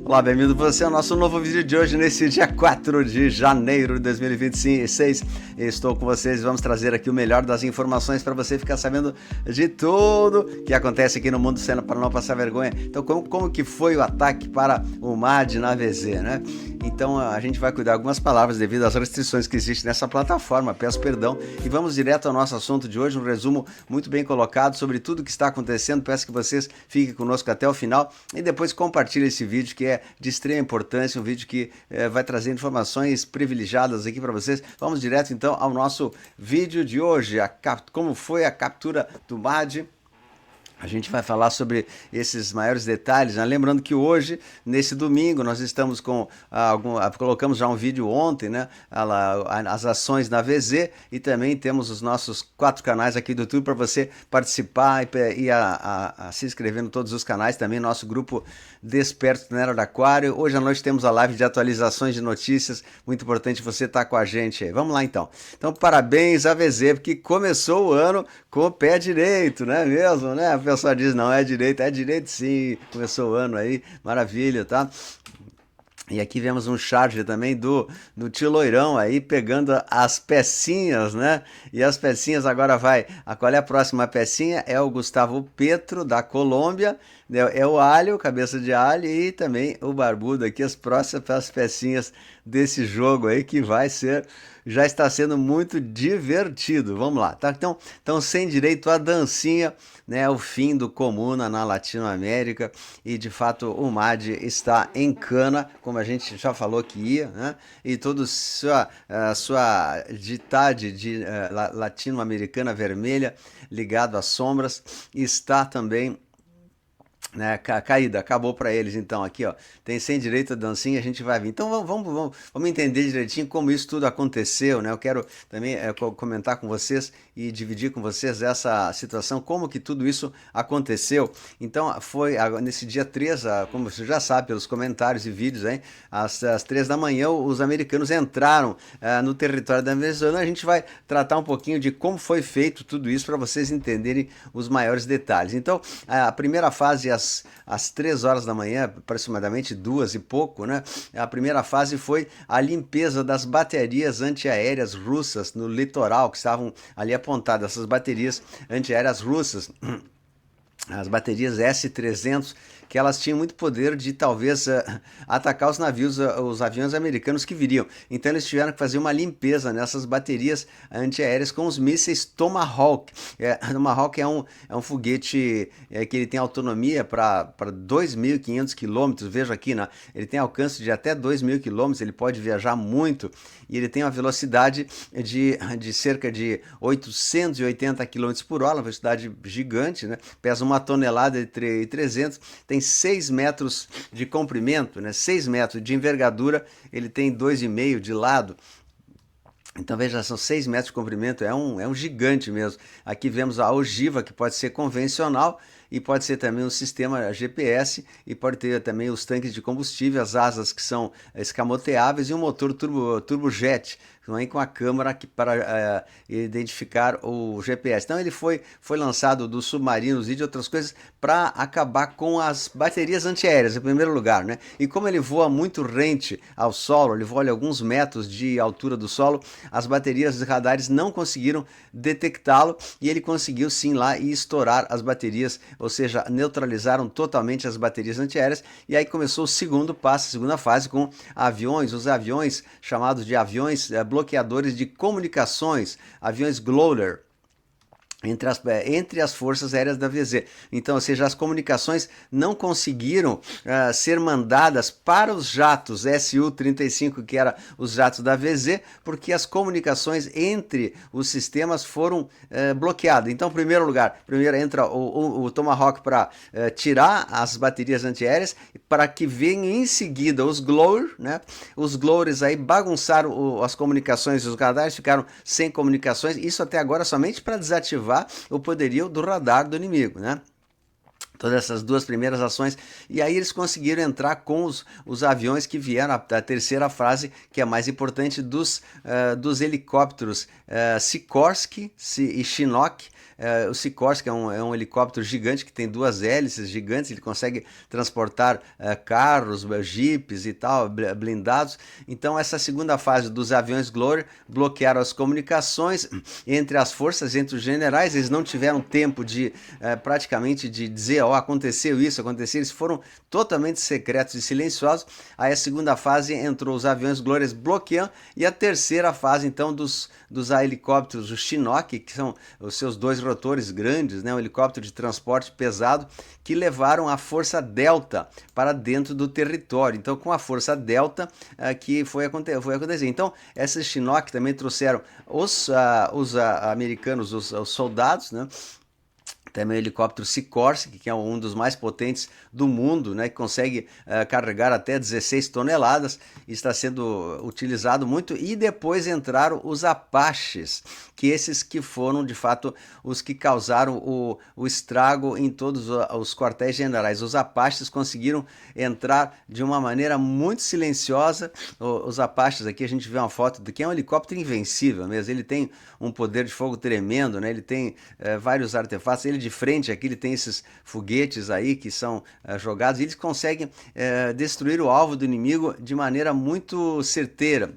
Olá, bem-vindo você ao nosso novo vídeo de hoje, nesse dia 4 de janeiro de 2026. Estou com vocês e vamos trazer aqui o melhor das informações para você ficar sabendo de tudo que acontece aqui no mundo cena para não passar vergonha. Então, como que foi o ataque para o MAD na VZ, né? Então, a gente vai cuidar de algumas palavras devido às restrições que existem nessa plataforma, peço perdão, e vamos direto ao nosso assunto de hoje, um resumo muito bem colocado sobre tudo que está acontecendo. Peço que vocês fiquem conosco até o final e depois compartilhem esse vídeo que é de extrema importância, um vídeo que vai trazer informações privilegiadas aqui para vocês. Vamos direto então ao nosso vídeo de hoje, como foi a captura do MAD. A gente vai falar sobre esses maiores detalhes, né? Lembrando que hoje, nesse domingo, nós estamos com colocamos já um vídeo ontem, né? As ações na VZ, e também temos os nossos 4 canais aqui do YouTube para você participar e se inscrever em todos os canais, também nosso grupo Desperto na Era do Aquário. Hoje à noite temos a live de atualizações de notícias, muito importante você estar com a gente aí. Vamos lá então. Então, parabéns à VZ, porque começou o ano com o pé direito, não é mesmo, né? A pessoa diz, não, é direito sim, começou o ano aí, maravilha, tá? E aqui vemos um charge também do tio Loirão aí, pegando as pecinhas, né? E as pecinhas agora qual é a próxima pecinha? É o Gustavo Petro, da Colômbia, é o Alho, cabeça de alho, e também o Barbudo aqui, as próximas pecinhas desse jogo aí, que já está sendo muito divertido. Vamos lá, tá? Então sem direito à dancinha, né? O fim do Comuna na Latinoamérica, e de fato o MAD está em cana, como a gente já falou que ia, né? E toda a sua ditade de latino-americana vermelha ligado às sombras está também, né, caída, acabou para eles. Então aqui, ó, tem sem direito a dancinha, a gente vai vir. Então vamos entender direitinho como isso tudo aconteceu, né? Eu quero também comentar com vocês e dividir com vocês essa situação, como que tudo isso aconteceu. Então foi nesse dia 3, como você já sabe pelos comentários e vídeos aí, às 3 da manhã os americanos entraram no território da Venezuela. A gente vai tratar um pouquinho de como foi feito tudo isso para vocês entenderem os maiores detalhes. Então a primeira fase, às 3 horas da manhã, aproximadamente 2 e pouco, né? A primeira fase foi a limpeza das baterias antiaéreas russas no litoral, que estavam ali apontadas, essas baterias antiaéreas russas, as baterias S-300, que elas tinham muito poder de talvez atacar os navios, os aviões americanos que viriam. Então eles tiveram que fazer uma limpeza nessas baterias antiaéreas com os mísseis Tomahawk. Tomahawk é um foguete que ele tem autonomia para 2.500 quilômetros. Veja aqui, né? Ele tem alcance de até 2.000 quilômetros, ele pode viajar muito, e ele tem uma velocidade de cerca de 880 quilômetros por hora, uma velocidade gigante, né? Pesa 1 tonelada e 300, tem 6 metros de comprimento, né? 6 metros de envergadura, ele tem 2,5 de lado. Então veja, são 6 metros de comprimento, é um gigante mesmo. Aqui vemos a ogiva, que pode ser convencional e pode ser também um sistema GPS, e pode ter também os tanques de combustível, as asas que são escamoteáveis, e um motor turbojet, com a câmera para identificar o GPS. Então ele foi lançado dos submarinos e de outras coisas para acabar com as baterias antiaéreas, em primeiro lugar, né? E como ele voa muito rente ao solo, ele voa alguns metros de altura do solo, as baterias dos radares não conseguiram detectá-lo, e ele conseguiu sim lá e estourar as baterias, ou seja, neutralizaram totalmente as baterias antiaéreas. E aí começou o segundo passo, a segunda fase, com os aviões chamados de aviões bloqueadores de comunicações, aviões Glowler, entre as forças aéreas da VZ. Então, ou seja, as comunicações não conseguiram ser mandadas para os jatos Su-35, que eram os jatos da VZ, porque as comunicações entre os sistemas foram bloqueadas. Então, em primeiro lugar, entra o Tomahawk para tirar as baterias antiaéreas, para que venham em seguida os Glower, né? Os Glowers aí bagunçaram as comunicações, os radares ficaram sem comunicações, isso até agora somente para desativar o poderio do radar do inimigo, né? Todas essas duas primeiras ações, e aí eles conseguiram entrar com os aviões que vieram, a terceira fase, que é mais importante, dos helicópteros Sikorsky e Chinook. O Sikorsky é um helicóptero gigante que tem duas hélices gigantes, ele consegue transportar carros, jipes e tal, blindados. Então essa segunda fase dos aviões Glory bloquearam as comunicações entre as forças, entre os generais. Eles não tiveram tempo de praticamente de dizer, ó, aconteceu isso, aconteceu, eles foram totalmente secretos e silenciosos. Aí a segunda fase entrou os aviões Glórias bloqueando, e a terceira fase então dos helicópteros, o Chinook, que são os seus dois rotores grandes, né, um helicóptero de transporte pesado, que levaram a força Delta para dentro do território. Então com a força Delta que foi acontecer. Então esses Chinook também trouxeram os americanos, os soldados, né? Também o helicóptero Sikorsky, que é um dos mais potentes do mundo, né, que consegue carregar até 16 toneladas, e está sendo utilizado muito. E depois entraram os Apaches, que esses que foram de fato os que causaram o estrago em todos os quartéis generais. Os Apaches conseguiram entrar de uma maneira muito silenciosa. Os Apaches, aqui a gente vê uma foto de que é um helicóptero invencível mesmo. Ele tem um poder de fogo tremendo, né? Ele tem vários artefatos. Ele de frente aqui, ele tem esses foguetes aí que são jogados, e eles conseguem destruir o alvo do inimigo de maneira muito certeira.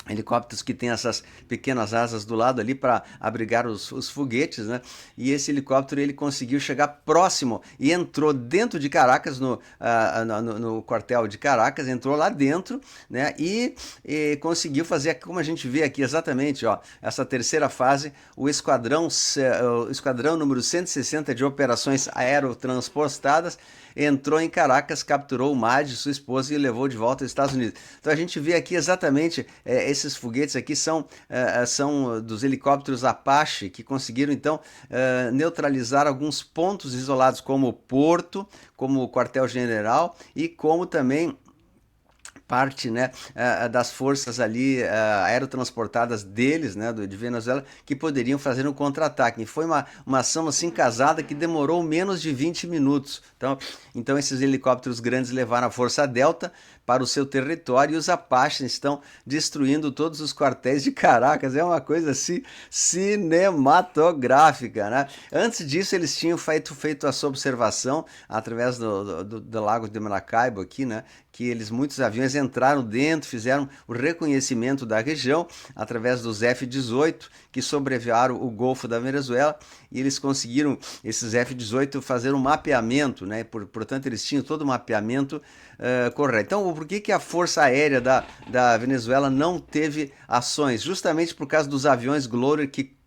Helicópteros que tem essas pequenas asas do lado ali para abrigar os foguetes, né? E esse helicóptero ele conseguiu chegar próximo e entrou dentro de Caracas, no quartel de Caracas, entrou lá dentro, né? E conseguiu fazer, como a gente vê aqui exatamente, ó, essa terceira fase, o esquadrão número 160 de operações aerotransportadas entrou em Caracas, capturou o Madi, sua esposa, e levou de volta aos Estados Unidos. Então a gente vê aqui exatamente esses foguetes aqui são dos helicópteros Apache, que conseguiram então neutralizar alguns pontos isolados, como o porto, como o quartel-general, e como também parte, né, das forças ali aerotransportadas deles, né, de Venezuela, que poderiam fazer um contra-ataque. E foi uma ação assim casada que demorou menos de 20 minutos. Então esses helicópteros grandes levaram a Força Delta para o seu território, e os Apaches estão destruindo todos os quartéis de Caracas. É uma coisa assim cinematográfica, né? Antes disso, eles tinham feito essa observação através do Lago de Maracaibo aqui, né? Que muitos aviões entraram dentro, fizeram o reconhecimento da região através dos F-18 que sobrevoaram o Golfo da Venezuela, e eles conseguiram, esses F-18, fazer um mapeamento, né? Portanto, eles tinham todo o mapeamento correto. Então, por que a Força Aérea da Venezuela não teve ações? Justamente por causa dos aviões Glory que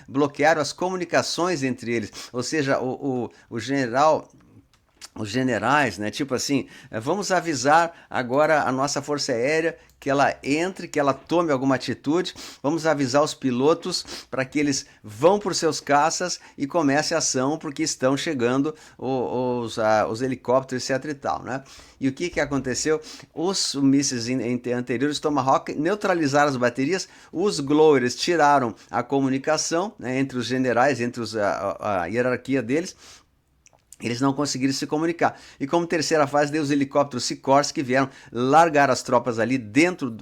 bloquearam as comunicações entre eles. Ou seja, os generais, né? Tipo assim, vamos avisar agora a nossa Força Aérea que ela entre, que ela tome alguma atitude. Vamos avisar os pilotos para que eles vão por seus caças e comece a ação, porque estão chegando os helicópteros, etc e tal, né? E o que aconteceu? Os mísseis anteriores Tomahawk neutralizaram as baterias, os Glowers tiraram a comunicação, né, entre os generais, entre a hierarquia deles. Eles não conseguiram se comunicar. E como terceira fase, deu os helicópteros Sikorsky que vieram largar as tropas ali dentro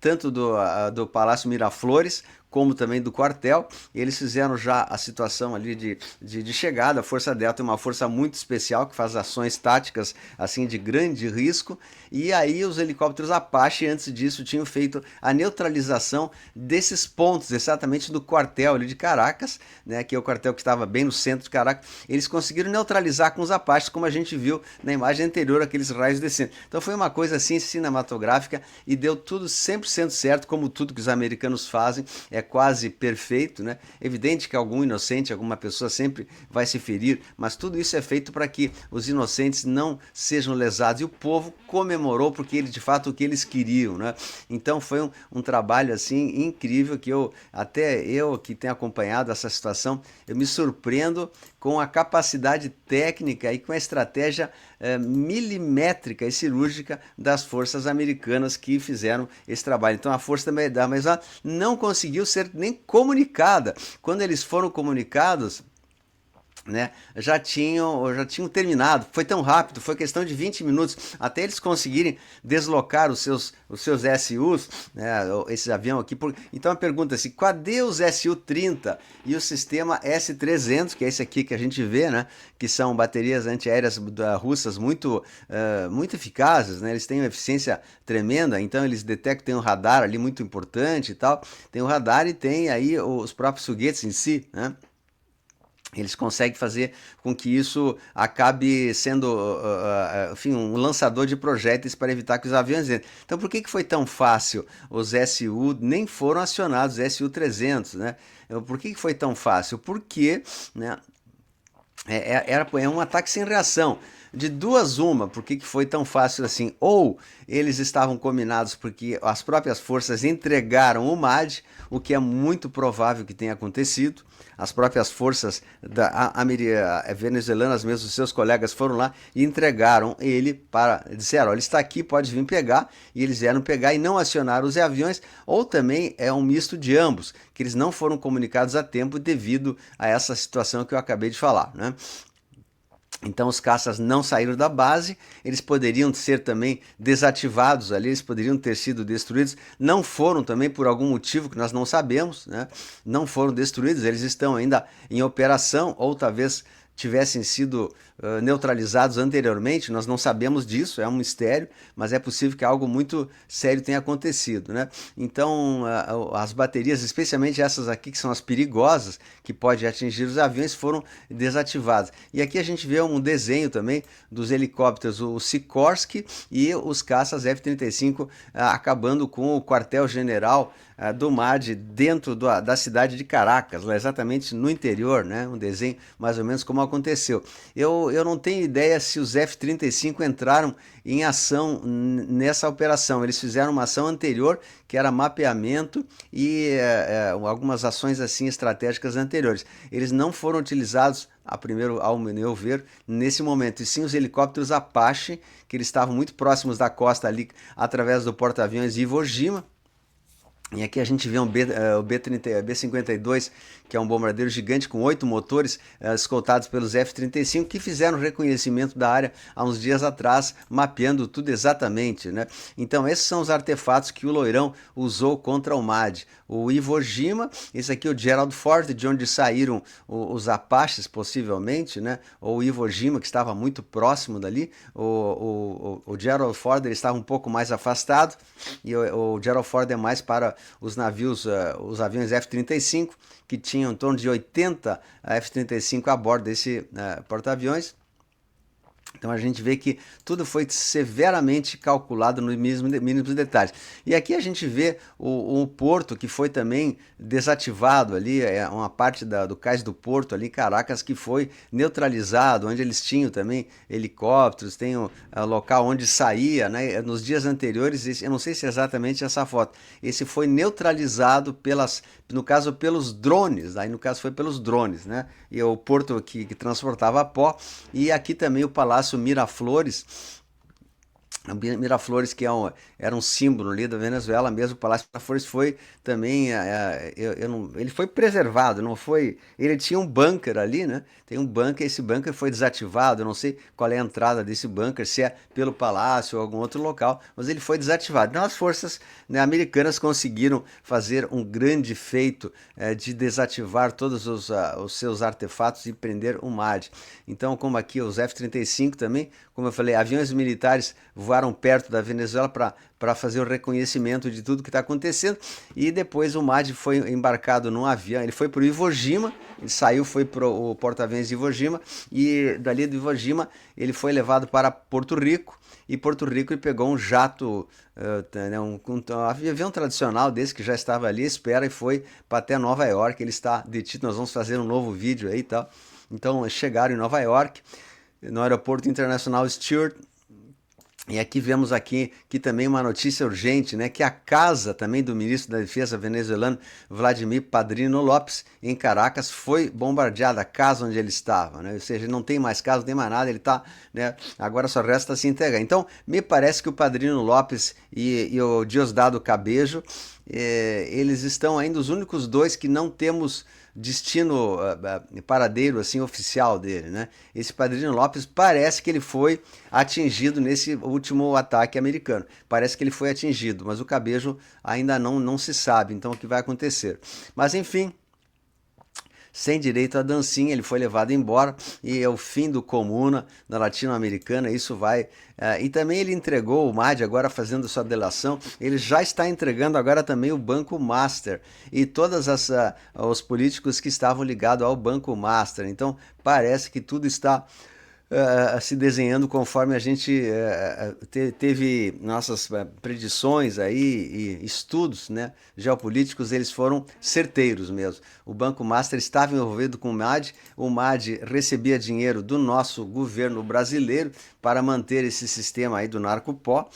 tanto do Palácio Miraflores como também do quartel. Eles fizeram já a situação ali de chegada. A Força Delta é uma força muito especial que faz ações táticas assim de grande risco. E aí os helicópteros Apache, antes disso, tinham feito a neutralização desses pontos, exatamente do quartel ali de Caracas, né, que é o quartel que estava bem no centro de Caracas. Eles conseguiram neutralizar com os Apaches, como a gente viu na imagem anterior, aqueles raios descendo. Então foi uma coisa assim cinematográfica, e deu tudo 100% certo, como tudo que os americanos fazem. É quase perfeito, né? Evidente que algum inocente, alguma pessoa sempre vai se ferir, mas tudo isso é feito para que os inocentes não sejam lesados, e o povo comemorou porque de fato o que eles queriam, né? Então foi um trabalho assim incrível, que até eu que tenho acompanhado essa situação, eu me surpreendo com a capacidade técnica e com a estratégia milimétrica e cirúrgica das forças americanas que fizeram esse trabalho. Então a força da Venezuela não conseguiu ser nem comunicada. Quando eles foram comunicados, né, já tinham terminado. Foi tão rápido, foi questão de 20 minutos até eles conseguirem deslocar os seus SUs, né, esse avião aqui. Então a pergunta é assim, cadê os Su-30 e o sistema S-300, que é esse aqui que a gente vê, né, que são baterias antiaéreas russas muito eficazes, né, eles têm uma eficiência tremenda, então eles detectam, tem um radar ali muito importante e tal, tem o radar e tem aí os próprios foguetes em si, né? Eles conseguem fazer com que isso acabe sendo, enfim, um lançador de projéteis para evitar que os aviões entrem. Então, por que foi tão fácil? Os SU nem foram acionados, os Su-300, né? Por que foi tão fácil? Porque, né, é um ataque sem reação. De duas, uma, por que foi tão fácil assim? Ou eles estavam combinados porque as próprias forças entregaram o MAD, o que é muito provável que tenha acontecido. As próprias forças venezuelanas, mesmo os seus colegas, foram lá e entregaram ele para. Disseram: olha, ele está aqui, pode vir pegar. E eles vieram pegar e não acionaram os aviões. Ou também é um misto de ambos, que eles não foram comunicados a tempo devido a essa situação que eu acabei de falar, né? Então os caças não saíram da base, eles poderiam ser também desativados ali, eles poderiam ter sido destruídos, não foram também por algum motivo que nós não sabemos, né? Não foram destruídos, eles estão ainda em operação, ou talvez tivessem sido neutralizados anteriormente, nós não sabemos disso, é um mistério, mas é possível que algo muito sério tenha acontecido, né? Então, as baterias, especialmente essas aqui que são as perigosas, que podem atingir os aviões, foram desativadas. E aqui a gente vê um desenho também dos helicópteros, o Sikorsky e os caças F-35 acabando com o quartel-general do MAD dentro da cidade de Caracas, lá exatamente no interior, né? Um desenho mais ou menos como aconteceu. Eu não tenho ideia se os F-35 entraram em ação nessa operação. Eles fizeram uma ação anterior, que era mapeamento e algumas ações assim estratégicas anteriores. Eles não foram utilizados, ao meu ver, nesse momento, e sim os helicópteros Apache, que eles estavam muito próximos da costa ali, através do porta-aviões Iwo Jima. E aqui a gente vê o B-52, que é um bombardeiro gigante com 8 motores, escoltados pelos F-35, que fizeram reconhecimento da área há uns dias atrás, mapeando tudo exatamente, né? Então esses são os artefatos que o Loirão usou contra o MAD. O Iwo Jima, esse aqui é o Gerald Ford, de onde saíram os Apaches, possivelmente, né? Ou o Iwo Jima, que estava muito próximo dali. O Gerald Ford ele estava um pouco mais afastado, e o Gerald Ford é mais para os navios, os aviões F-35, que tinham em torno de 80 F-35 a bordo desse porta-aviões. Então a gente vê que tudo foi severamente calculado nos mínimos detalhes. E aqui a gente vê o porto que foi também desativado ali, uma parte do cais do porto ali, Caracas, que foi neutralizado, onde eles tinham também helicópteros, tem o local onde saía, né? Nos dias anteriores, eu não sei se é exatamente essa foto, esse foi neutralizado no caso pelos drones, aí no caso foi pelos drones, né? E o porto que transportava pó, e aqui também o Palácio Miraflores, que era um símbolo ali da Venezuela mesmo. O Palácio Miraflores foi também, ele foi preservado, não foi, ele tinha um bunker ali, né? Tem um bunker, esse bunker foi desativado, eu não sei qual é a entrada desse bunker, se é pelo palácio ou algum outro local, mas ele foi desativado. Então as forças, né, americanas conseguiram fazer um grande feito de desativar todos os seus artefatos e prender o MAD. Então, como aqui os F-35 também, como eu falei, aviões militares voaram perto da Venezuela para fazer o reconhecimento de tudo que está acontecendo, e depois o MAD foi embarcado num avião, ele foi para o Iwo Jima, ele saiu, foi para o porta-aviões Iwo Jima, e dali do Iwo Jima ele foi levado para Porto Rico, e Porto Rico ele pegou um jato, um avião tradicional desse que já estava ali, espera, e foi para até Nova York. Ele está detido, nós vamos fazer um novo vídeo aí e tal. Então chegaram em Nova York, no aeroporto internacional Stewart. E aqui vemos aqui que também uma notícia urgente, né, que a casa também do ministro da Defesa venezuelano Vladimir Padrino Lopes, em Caracas, foi bombardeada, a casa onde ele estava, né? Ou seja, não tem mais casa, não tem mais nada, ele está, né, agora só resta se entregar. Então, me parece que o Padrino Lopes e o Diosdado Cabejo, eles estão ainda os únicos dois que não temos destino, paradeiro assim oficial dele, né? Esse Padrinho Lopes parece que ele foi atingido nesse último ataque americano. Parece que ele foi atingido, mas o Cabejo ainda não se sabe, então o que vai acontecer. Mas enfim, sem direito à dancinha, ele foi levado embora e é o fim do Comuna na Latino-Americana, isso vai... e também ele entregou o MAD, agora fazendo sua delação, ele já está entregando agora também o Banco Master e todos os políticos que estavam ligados ao Banco Master, então parece que tudo está... se desenhando conforme a gente teve nossas predições aí e estudos, né, geopolíticos, eles foram certeiros mesmo. O Banco Master estava envolvido com o MAD recebia dinheiro do nosso governo brasileiro para manter esse sistema aí do narcopó.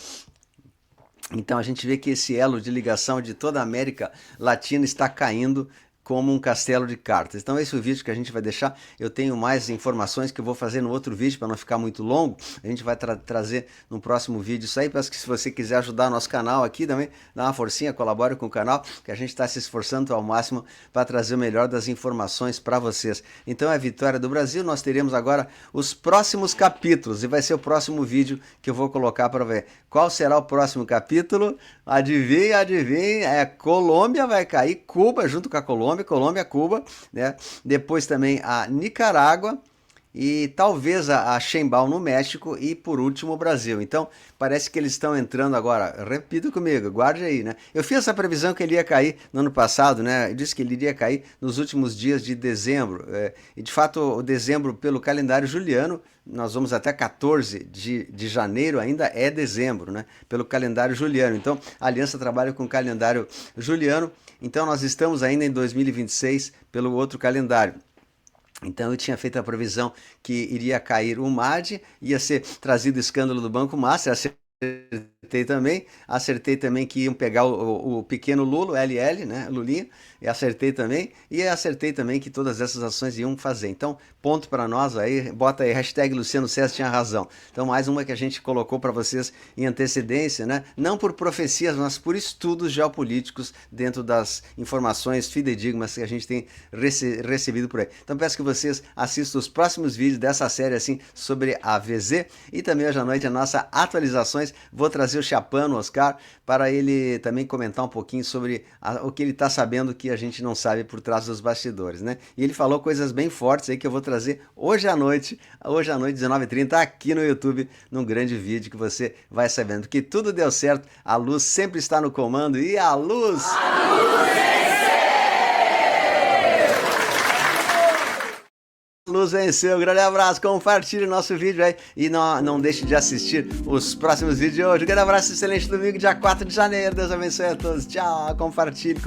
Então a gente vê que esse elo de ligação de toda a América Latina está caindo como um castelo de cartas. Então esse é o vídeo que a gente vai deixar. Eu tenho mais informações que eu vou fazer no outro vídeo para não ficar muito longo. A gente vai trazer no próximo vídeo isso aí. Peço que se você quiser ajudar o nosso canal aqui também, dá uma forcinha, colabore com o canal, que a gente está se esforçando ao máximo para trazer o melhor das informações para vocês. Então é a vitória do Brasil. Nós teremos agora os próximos capítulos e vai ser o próximo vídeo que eu vou colocar para ver. Qual será o próximo capítulo? Adivinha, adivinha. Colômbia vai cair, Cuba junto com a Colômbia, Cuba, né? Depois também a Nicarágua e talvez a Sheinbaum no México e por último o Brasil. Então parece que eles estão entrando agora, repita comigo, guarde aí, né? Eu fiz essa previsão que ele ia cair no ano passado, né? Eu disse que ele iria cair nos últimos dias de dezembro, e de fato o dezembro pelo calendário juliano, nós vamos até 14 de janeiro, ainda é dezembro, né? Pelo calendário juliano. Então a Aliança trabalha com o calendário juliano, então nós estamos ainda em 2026 pelo outro calendário. Então eu tinha feito a previsão que iria cair o MAD, ia ser trazido o escândalo do Banco Master, acertei também que iam pegar o pequeno Lula, o LL, né, Lulinha, e acertei também que todas essas ações iam fazer. Então, ponto para nós aí, bota aí, hashtag Luciano César tinha razão. Então, mais uma que a gente colocou para vocês em antecedência, né, não por profecias, mas por estudos geopolíticos dentro das informações fidedignas que a gente tem recebido por aí. Então, peço que vocês assistam os próximos vídeos dessa série assim sobre a VZ e também hoje à noite a nossa atualizações. Vou trazer o Chapano, Oscar, para ele também comentar um pouquinho sobre o que ele está sabendo que a gente não sabe por trás dos bastidores, né? E ele falou coisas bem fortes aí que eu vou trazer hoje à noite, 19h30, aqui no YouTube, num grande vídeo que você vai sabendo que tudo deu certo, a luz sempre está no comando e a luz... Luz venceu, grande abraço, compartilhe nosso vídeo aí e não deixe de assistir os próximos vídeos de hoje. Grande abraço, excelente domingo, dia 4 de janeiro, Deus abençoe a todos, tchau, compartilhe.